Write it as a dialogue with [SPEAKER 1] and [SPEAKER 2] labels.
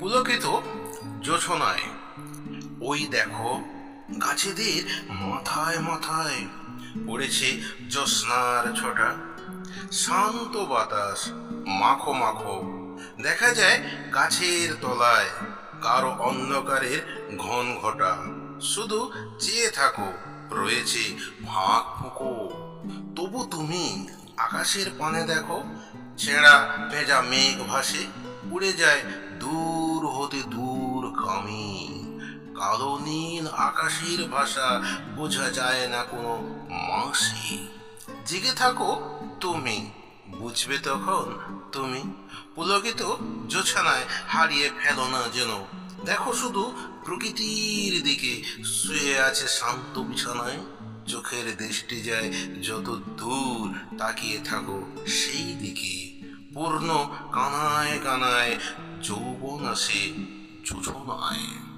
[SPEAKER 1] পুলকিত জোছনায়। ওই দেখো, গাছেদের মাথায় মাথায় পড়েছে জ্যোৎস্নার ছটা। শান্ত বাতাস মাখো মাখো, দেখা যায় গাছের তলায় কারো অন্ধকারের ঘন ঘটা। শুধু চেয়ে থাকো, রয়েছে ফাঁক ফুঁকো। তবু তুমি আকাশের পানে দেখো, ছেঁড়া ভেজা মেঘ ভাসে, উড়ে যায় দূর হতে দূর গামী। কালো নীল আকাশের ভাষা বোঝা যায় না কোনো মাসি। জেগে থাকো তুমি, বুঝবে তখন তুমি। পুলকিত জোছানায় হারিয়ে ফেলো না যেন। দেখো শুধু প্রকৃতির দিকে, শুয়ে আছে শান্ত বিছানায়। চোখের দৃষ্টি যায় যত দূর, তাকিয়ে থাকো সেই দিকে। পূর্ণ কানায় কানায় যৌবন আসে যোজনায়।